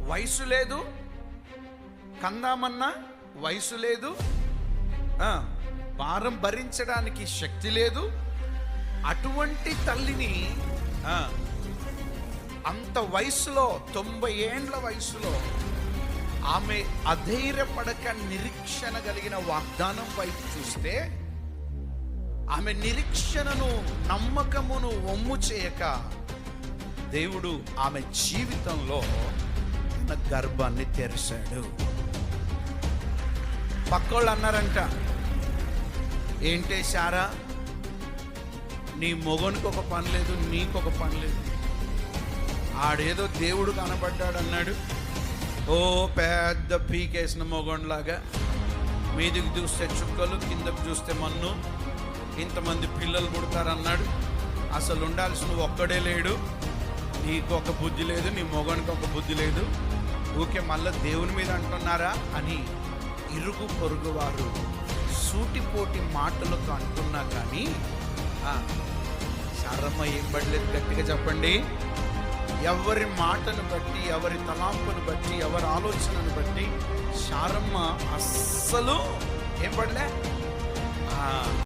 వయసు లేదు, కందామన్నా వయసు లేదు, భారం భరించడానికి శక్తి లేదు. అటువంటి తల్లిని అంత వయసులో 90 ఏండ్ల వయసులో ఆమె అధైర్యపడక నిరీక్షణ కలిగిన వాగ్దానం వైపు చూస్తే, ఆమె నిరీక్షణను నమ్మకమును వమ్ము చేయక దేవుడు ఆమె జీవితంలో తన గర్భాన్ని తెరిచాడు. పక్కోళ్ళు అన్నారంట, ఏంటే సారా, నీ మొగనికి ఒక పని లేదు, నీకొక పని లేదు. ఆడేదో దేవుడు కనబడ్డాడు అన్నాడు, ఓ పెద్ద పీకేసిన మొగంలాగా, మీదికి చూస్తే చుక్కలు, కిందకు చూస్తే మన్ను, ఇంతమంది పిల్లలు పుడతారన్నాడు. అసలు ఉండాల్సిన ఒక్కడే లేడు, నీకు ఒక బుద్ధి లేదు, నీ మొగనికి ఒక బుద్ధి లేదు, ఊకే మళ్ళీ దేవుని మీద అంటున్నారా అని ఇరుగు పొరుగు వారు సూటిపోటి మాటలతో అంటున్నా కానీ సారమ్మ ఏం పడలేదు. గట్టిగా చెప్పండి. ఎవరి మాటను బట్టి, ఎవరి తలాంపును బట్టి, ఎవరి ఆలోచనను బట్టి సారమ్మ అస్సలు ఏం పడలే.